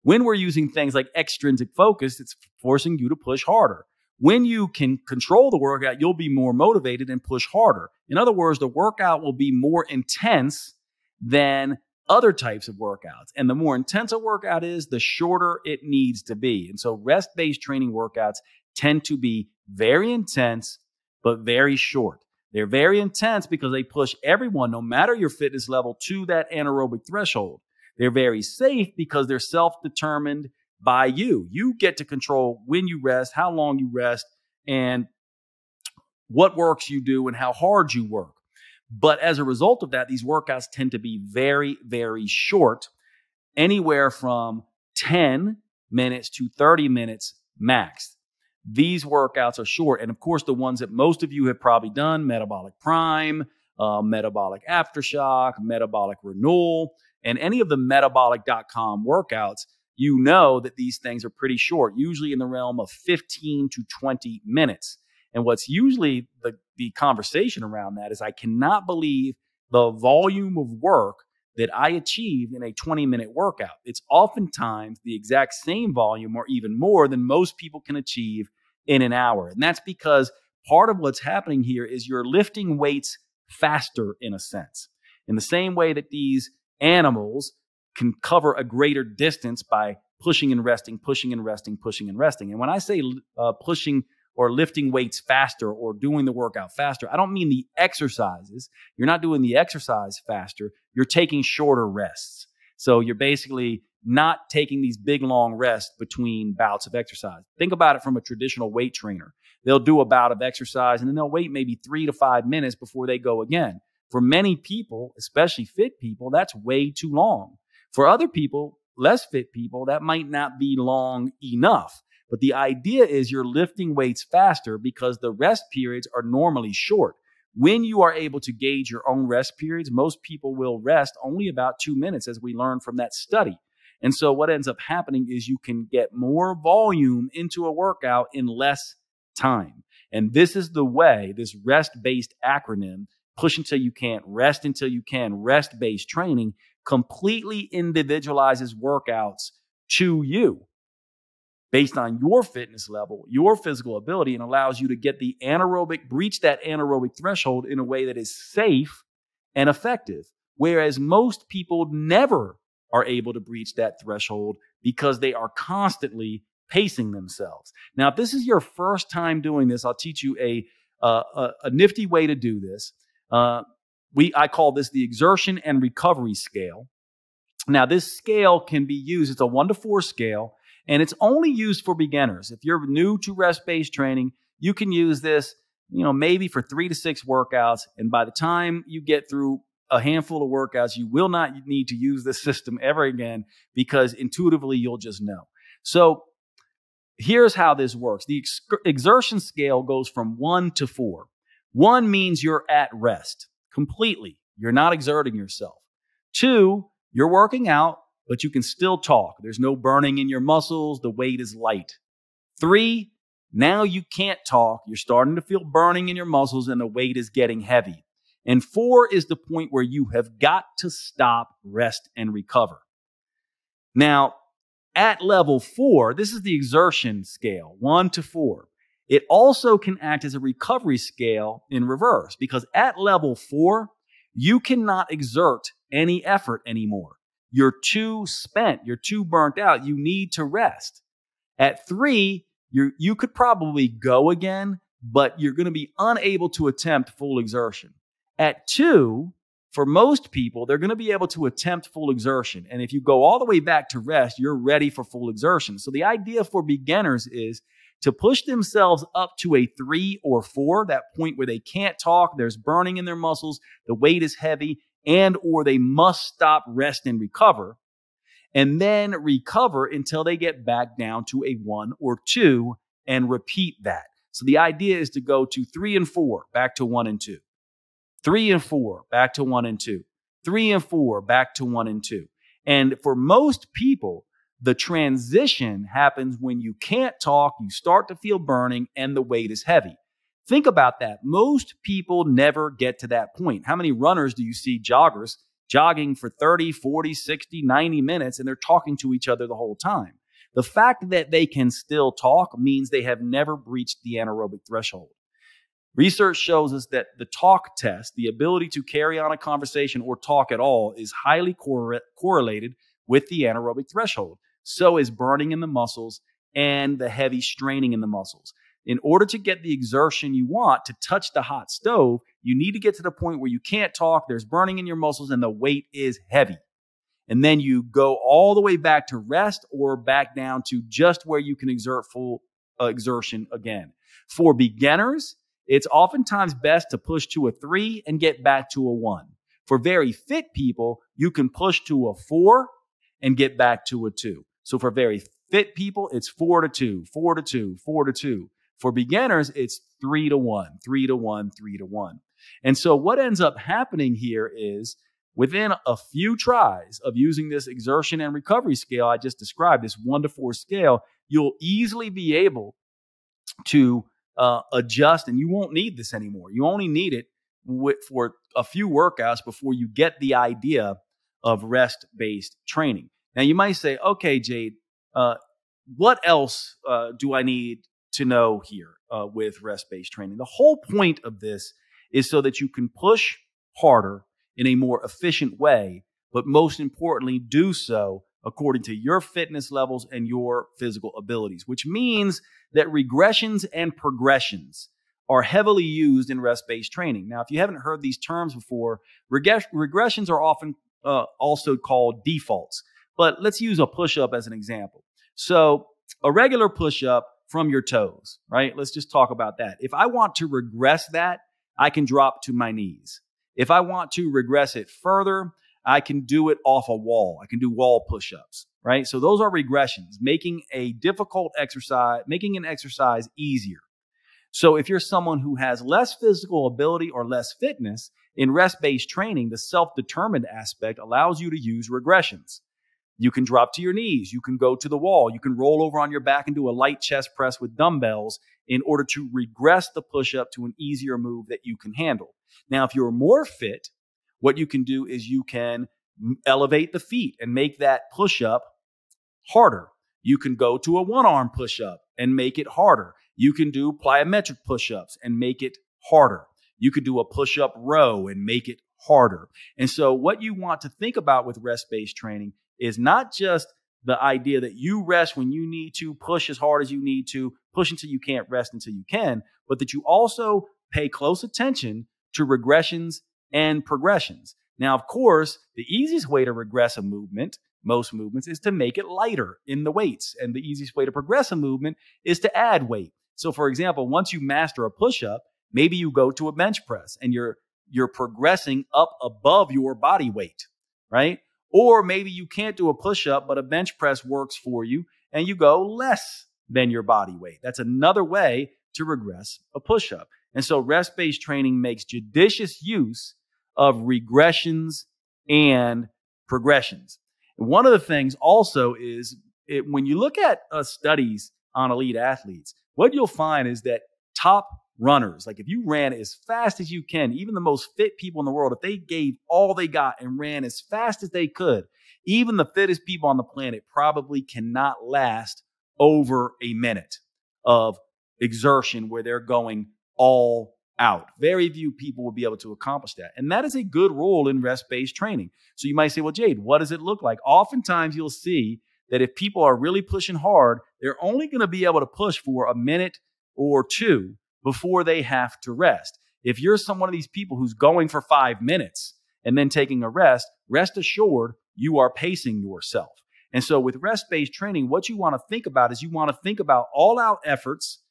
When we're using things like extrinsic focus, it's forcing you to push harder. When you can control the workout, you'll be more motivated and push harder. In other words, the workout will be more intense than other types of workouts. And the more intense a workout is, the shorter it needs to be. And so rest-based training workouts tend to be very intense, but very short. They're very intense because they push everyone, no matter your fitness level, to that anaerobic threshold. They're very safe because they're self-determined. by you. You get to control when you rest, how long you rest, and what works you do and how hard you work. But as a result of that, these workouts tend to be very, very short, anywhere from 10 minutes to 30 minutes max. These workouts are short. And of course, the ones that most of you have probably done, metabolic prime, metabolic aftershock, metabolic renewal, and any of the metabolic.com workouts, you know that these things are pretty short, usually in the realm of 15 to 20 minutes. And what's usually the conversation around that is, I cannot believe the volume of work that I achieved in a 20-minute workout. It's oftentimes the exact same volume or even more than most people can achieve in an hour. And that's because part of what's happening here is you're lifting weights faster, in a sense. In the same way that these animals can cover a greater distance by pushing and resting, pushing and resting, pushing and resting. And when I say pushing or lifting weights faster or doing the workout faster, I don't mean the exercises. You're not doing the exercise faster. You're taking shorter rests. So you're basically not taking these big, long rests between bouts of exercise. Think about it from a traditional weight trainer. They'll do a bout of exercise and then they'll wait maybe 3 to 5 minutes before they go again. For many people, especially fit people, that's way too long. For other people, less fit people, that might not be long enough. But the idea is you're lifting weights faster because the rest periods are normally short. When you are able to gauge your own rest periods, most people will rest only about 2 minutes, as we learned from that study. And so what ends up happening is you can get more volume into a workout in less time. And this is the way, this rest-based acronym, push until you can't, rest until you can, rest-based training, completely individualizes workouts to you based on your fitness level, your physical ability, and allows you to get the breach that anaerobic threshold in a way that is safe and effective. Whereas most people never are able to breach that threshold because they are constantly pacing themselves. Now, if this is your first time doing this, I'll teach you a nifty way to do this. I call this the exertion and recovery scale. Now, this scale can be used. It's a 1 to 4 scale. And it's only used for beginners. If you're new to rest-based training, you can use this, maybe for 3 to 6 workouts. And by the time you get through a handful of workouts, you will not need to use this system ever again because intuitively you'll just know. So here's how this works. The exertion scale goes from 1 to 4. 1 means you're at rest completely. You're not exerting yourself. 2, you're working out, but you can still talk. There's no burning in your muscles. The weight is light. 3, now you can't talk. You're starting to feel burning in your muscles and the weight is getting heavy. And 4 is the point where you have got to stop, rest, and recover. Now, at level 4, this is the exertion scale, 1 to 4. It also can act as a recovery scale in reverse because at level 4, you cannot exert any effort anymore. You're too spent. You're too burnt out. You need to rest. At 3, you could probably go again, but you're going to be unable to attempt full exertion. At 2, for most people, they're going to be able to attempt full exertion. And if you go all the way back to rest, you're ready for full exertion. So the idea for beginners is to push themselves up to a 3 or 4, that point where they can't talk, there's burning in their muscles, the weight is heavy, and or they must stop, rest, and recover, and then recover until they get back down to a 1 or 2 and repeat that. So the idea is to go to 3 and 4, back to 1 and 2. 3 and 4, back to 1 and 2. 3 and 4, back to 1 and 2. And for most people, the transition happens when you can't talk, you start to feel burning, and the weight is heavy. Think about that. Most people never get to that point. How many runners do you see, joggers, jogging for 30, 40, 60, 90 minutes, and they're talking to each other the whole time? The fact that they can still talk means they have never breached the anaerobic threshold. Research shows us that the talk test, the ability to carry on a conversation or talk at all, is highly correlated with the anaerobic threshold. So is burning in the muscles and the heavy straining in the muscles. In order to get the exertion you want to touch the hot stove, you need to get to the point where you can't talk, there's burning in your muscles, and the weight is heavy. And then you go all the way back to rest or back down to just where you can exert full exertion again. For beginners, it's oftentimes best to push to a 3 and get back to a 1. For very fit people, you can push to a 4 and get back to a 2. So for very fit people, it's 4 to 2, 4 to 2, 4 to 2. For beginners, it's 3 to 1, 3 to 1, 3 to 1. And so what ends up happening here is within a few tries of using this exertion and recovery scale I just described, this 1 to 4 scale, you'll easily be able to adjust, and you won't need this anymore. You only need it for a few workouts before you get the idea of rest-based training. Now, you might say, okay, Jade, what else do I need to know here with rest-based training? The whole point of this is so that you can push harder in a more efficient way, but most importantly, do so according to your fitness levels and your physical abilities, which means that regressions and progressions are heavily used in rest-based training. Now, if you haven't heard these terms before, regressions are often also called defaults. But let's use a push-up as an example. So a regular push-up from your toes, right? Let's just talk about that. If I want to regress that, I can drop to my knees. If I want to regress it further, I can do it off a wall. I can do wall push-ups, right? So those are regressions, making an exercise easier. So if you're someone who has less physical ability or less fitness, in rest-based training, the self-determined aspect allows you to use regressions. You can drop to your knees. You can go to the wall. You can roll over on your back and do a light chest press with dumbbells in order to regress the push-up to an easier move that you can handle. Now, if you're more fit, what you can do is you can elevate the feet and make that push-up harder. You can go to a one-arm push-up and make it harder. You can do plyometric push-ups and make it harder. You could do a push-up row and make it harder. And so what you want to think about with rest-based training is not just the idea that you rest when you need to, push as hard as you need to, push until you can't, rest until you can, but that you also pay close attention to regressions and progressions. Now, of course, the easiest way to regress a movement, most movements, is to make it lighter in the weights. And the easiest way to progress a movement is to add weight. So for example, once you master a push-up, maybe you go to a bench press and you're progressing up above your body weight, right? Or maybe you can't do a push-up, but a bench press works for you and you go less than your body weight. That's another way to regress a push-up. And so rest-based training makes judicious use of regressions and progressions. And one of the things also is when you look at studies on elite athletes, what you'll find is that top runners, like if you ran as fast as you can, even the most fit people in the world, if they gave all they got and ran as fast as they could, even the fittest people on the planet probably cannot last over a minute of exertion where they're going all out. Very few people will be able to accomplish that. And that is a good rule in rest-based training. So you might say, well, Jade, what does it look like? Oftentimes you'll see that if people are really pushing hard, they're only going to be able to push for a minute or two before they have to rest. If you're one of these people who's going for 5 minutes and then taking a rest assured you are pacing yourself. And so with rest-based training, what you want to think about is you want to think about all-out efforts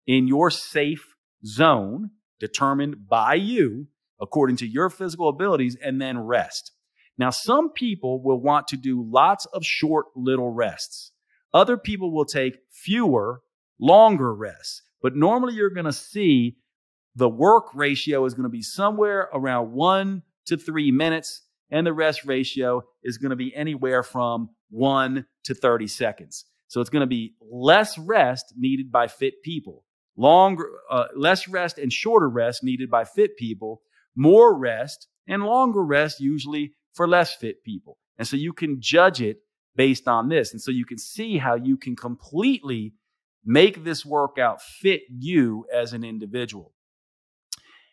in your safe zone determined by you according to your physical abilities, and then rest. Now, some people will want to do lots of short little rests. Other people will take fewer, longer rests. But normally you're going to see the work ratio is going to be somewhere around 1 to 3 minutes, and the rest ratio is going to be anywhere from 1 to 30 seconds. So it's going to be less rest needed by fit people, less rest and shorter rest needed by fit people, more rest and longer rest usually for less fit people. And so you can judge it based on this. And so you can see how you can completely make this workout fit you as an individual.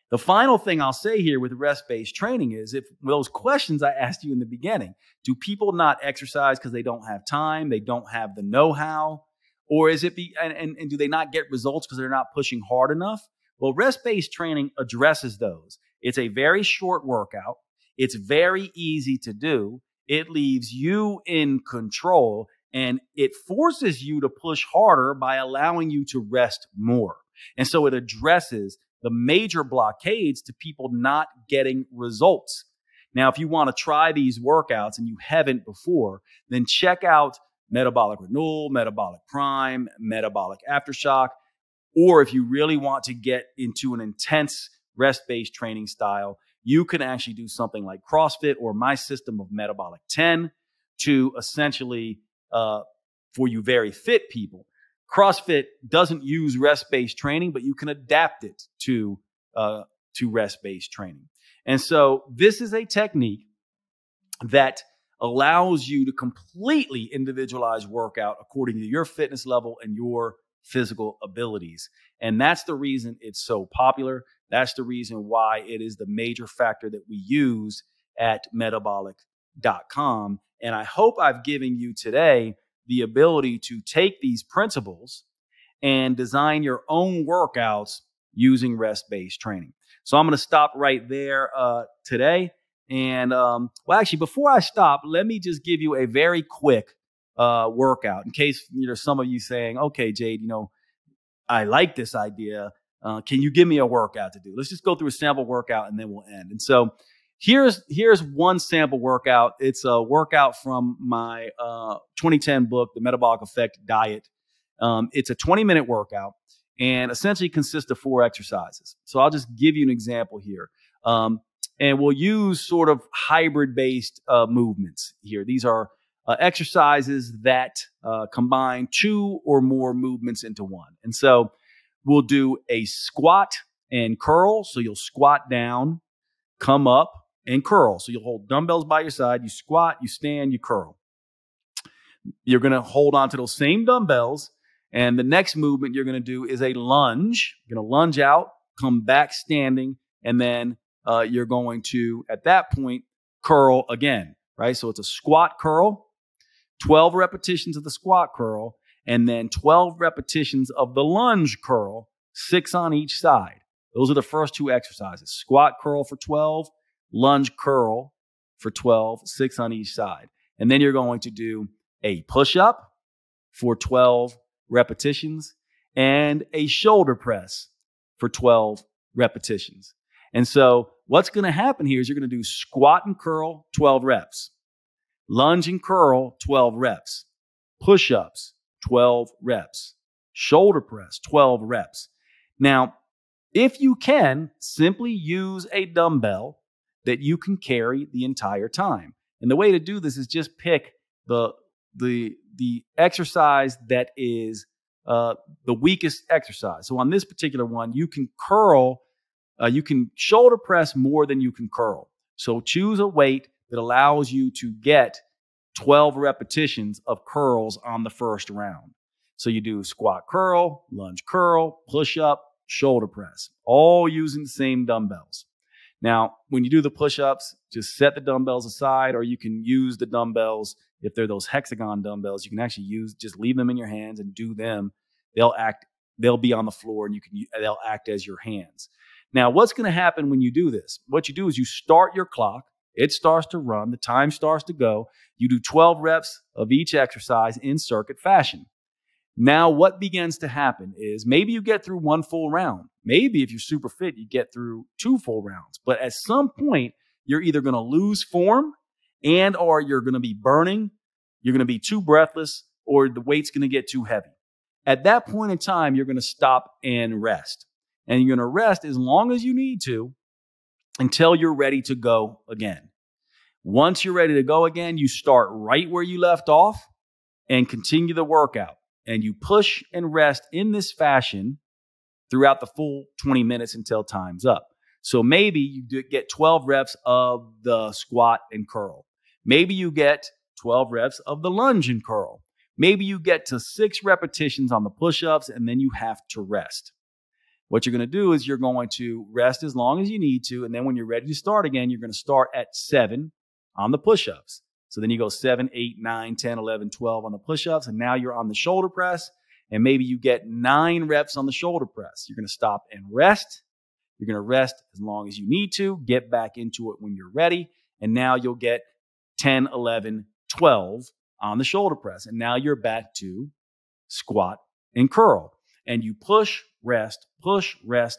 The final thing I'll say here with rest-based training is if those questions I asked you in the beginning, do people not exercise because they don't have time, they don't have the know-how, or is it and do they not get results because they're not pushing hard enough? Well, rest-based training addresses those. It's a very short workout. It's very easy to do. It leaves you in control, and it forces you to push harder by allowing you to rest more. And so it addresses the major blockades to people not getting results. Now, if you want to try these workouts and you haven't before, then check out Metabolic Renewal, Metabolic Prime, Metabolic Aftershock. Or if you really want to get into an intense rest-based training style, you can actually do something like CrossFit or my system of Metabolic 10 to essentially, for you very fit people. CrossFit doesn't use rest-based training, but you can adapt it to rest-based training. And so this is a technique that allows you to completely individualize workout according to your fitness level and your physical abilities. And that's the reason it's so popular. That's the reason why it is the major factor that we use at metabolic.com. And I hope I've given you today the ability to take these principles and design your own workouts using rest-based training. So I'm going to stop right there today. And well, actually, before I stop, let me just give you a very quick workout in case there's some of you saying, okay, Jade, I like this idea. Can you give me a workout to do? Let's just go through a sample workout and then we'll end. And so here's one sample workout. It's a workout from my 2010 book, The Metabolic Effect Diet. It's a 20-minute workout and essentially consists of 4 exercises. So I'll just give you an example here. And we'll use sort of hybrid-based movements here. These are exercises that combine 2 or more movements into one. And so we'll do a squat and curl. So you'll squat down, come up, and curl. So you'll hold dumbbells by your side. You squat, you stand, you curl. You're going to hold on to those same dumbbells. And the next movement you're going to do is a lunge. You're going to lunge out, come back standing, and then you're going to, at that point, curl again, right? So it's a squat curl, 12 repetitions of the squat curl, and then 12 repetitions of the lunge curl, 6 on each side. Those are the first 2 exercises. Squat curl for 12, lunge curl for 12, 6 on each side. And then you're going to do a push-up for 12 repetitions and a shoulder press for 12 repetitions. And so what's going to happen here is you're going to do squat and curl, 12 reps. Lunge and curl, 12 reps. Push-ups, 12 reps. Shoulder press, 12 reps. Now, if you can, simply use a dumbbell that you can carry the entire time. And the way to do this is just pick the exercise that is the weakest exercise. So on this particular one, you can curl. You can shoulder press more than you can curl. So choose a weight that allows you to get 12 repetitions of curls on the first round. So you do squat curl, lunge curl, push up, shoulder press, all using the same dumbbells. Now, when you do the push-ups, just set the dumbbells aside, or you can use the dumbbells. If they're those hexagon dumbbells, you can actually just leave them in your hands and do them. They'll be on the floor and they'll act as your hands. Now, what's going to happen when you do this? What you do is you start your clock. It starts to run. The time starts to go. You do 12 reps of each exercise in circuit fashion. Now, what begins to happen is maybe you get through 1 full round. Maybe if you're super fit, you get through 2 full rounds. But at some point, you're either going to lose form or you're going to be burning. You're going to be too breathless, or the weight's going to get too heavy. At that point in time, you're going to stop and rest. And you're going to rest as long as you need to until you're ready to go again. Once you're ready to go again, you start right where you left off and continue the workout. And you push and rest in this fashion throughout the full 20 minutes until time's up. So maybe you get 12 reps of the squat and curl. Maybe you get 12 reps of the lunge and curl. Maybe you get to 6 repetitions on the push-ups, and then you have to rest. What you're going to do is you're going to rest as long as you need to, and then when you're ready to start again, you're going to start at 7 on the push-ups. So then you go 7, 8, 9, 10, 11, 12 on the push-ups, and now you're on the shoulder press, and maybe you get 9 reps on the shoulder press. You're going to stop and rest. You're going to rest as long as you need to, get back into it when you're ready, and now you'll get 10, 11, 12 on the shoulder press. And now you're back to squat and curl. And you push, rest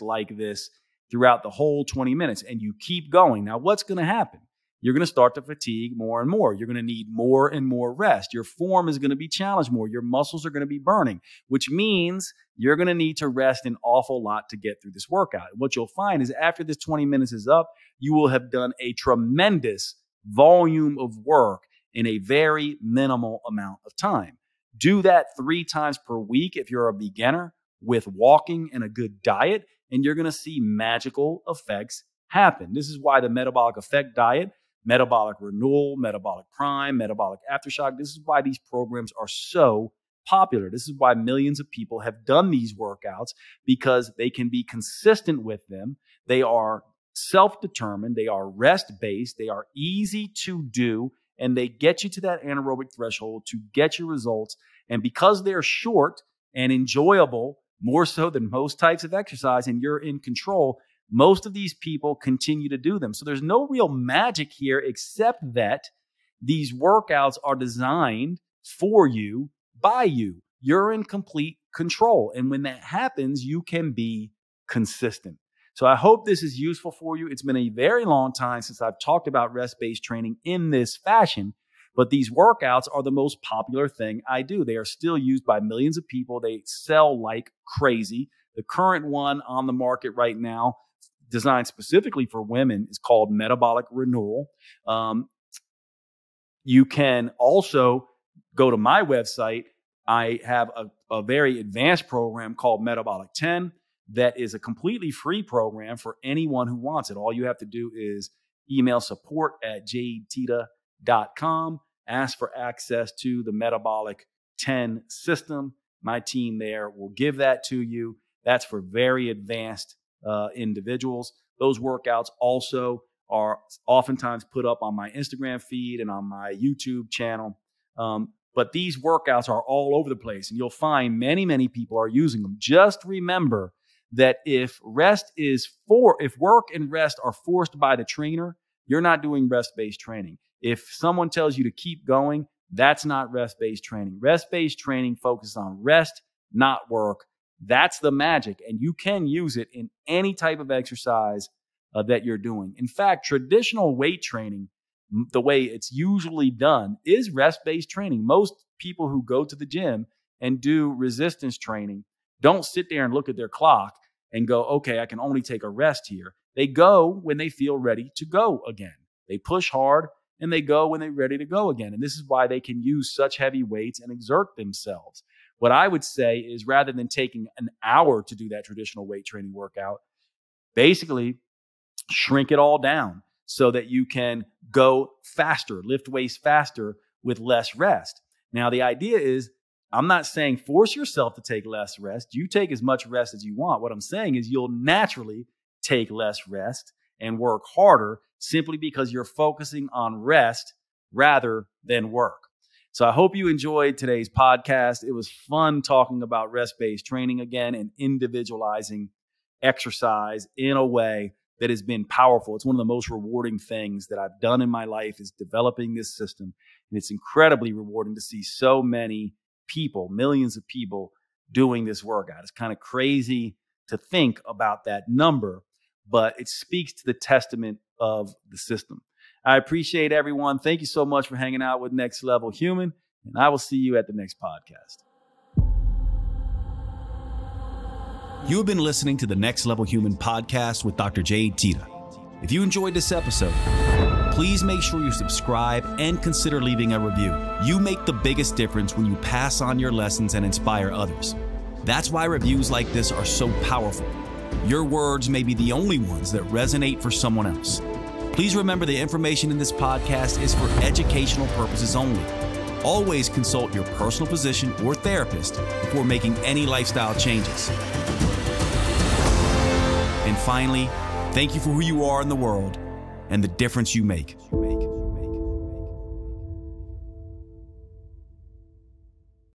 like this throughout the whole 20 minutes. And you keep going. Now, what's going to happen? You're going to start to fatigue more and more. You're going to need more and more rest. Your form is going to be challenged more. Your muscles are going to be burning, which means you're going to need to rest an awful lot to get through this workout. What you'll find is after this 20 minutes is up, you will have done a tremendous volume of work in a very minimal amount of time. Do that 3 times per week if you're a beginner with walking and a good diet, and you're going to see magical effects happen. This is why the metabolic effect diet, metabolic renewal, metabolic prime, metabolic aftershock, this is why these programs are so popular. This is why millions of people have done these workouts, because they can be consistent with them. They are self-determined. They are rest-based. They are easy to do, and they get you to that anaerobic threshold to get your results. And because they're short and enjoyable, more so than most types of exercise, and you're in control, most of these people continue to do them. So there's no real magic here except that these workouts are designed for you, by you. You're in complete control. And when that happens, you can be consistent. So I hope this is useful for you. It's been a very long time since I've talked about rest-based training in this fashion, but these workouts are the most popular thing I do. They are still used by millions of people. They sell like crazy. The current one on the market right now, designed specifically for women, is called Metabolic Renewal. You can also go to my website. I have a very advanced program called Metabolic 10 that is a completely free program for anyone who wants it. All you have to do is email support@jadetita.com, ask for access to the Metabolic 10 system. My team there will give that to you. That's for very advanced individuals. Those workouts also are oftentimes put up on my Instagram feed and on my YouTube channel. But these workouts are all over the place, and you'll find many, many people are using them. Just remember that if work and rest are forced by the trainer, you're not doing rest-based training. If someone tells you to keep going, that's not rest-based training. Rest-based training focuses on rest, not work. That's the magic, and you can use it in any type of exercise that you're doing. In fact, traditional weight training, the way it's usually done, is rest-based training. Most people who go to the gym and do resistance training don't sit there and look at their clock and go, okay, I can only take a rest here. They go when they feel ready to go again. They push hard and they go when they're ready to go again. And this is why they can use such heavy weights and exert themselves. What I would say is, rather than taking an hour to do that traditional weight training workout, basically shrink it all down so that you can go faster, lift weights faster with less rest. Now, the idea is, I'm not saying force yourself to take less rest. You take as much rest as you want. What I'm saying is you'll naturally take less rest and work harder simply because you're focusing on rest rather than work. So I hope you enjoyed today's podcast. It was fun talking about rest-based training again and individualizing exercise in a way that has been powerful. It's one of the most rewarding things that I've done in my life, is developing this system. And it's incredibly rewarding to see so many people, millions of people, doing this workout. It's kind of crazy to think about that number, but it speaks to the testament of the system. I appreciate everyone. Thank you so much for hanging out with Next Level Human, and I will see you at the next podcast. You have been listening to the Next Level Human podcast with Dr. Jade Tita. If you enjoyed this episode, please make sure you subscribe and consider leaving a review. You make the biggest difference when you pass on your lessons and inspire others. That's why reviews like this are so powerful. Your words may be the only ones that resonate for someone else. Please remember, the information in this podcast is for educational purposes only. Always consult your personal physician or therapist before making any lifestyle changes. And finally, thank you for who you are in the world and the difference you make.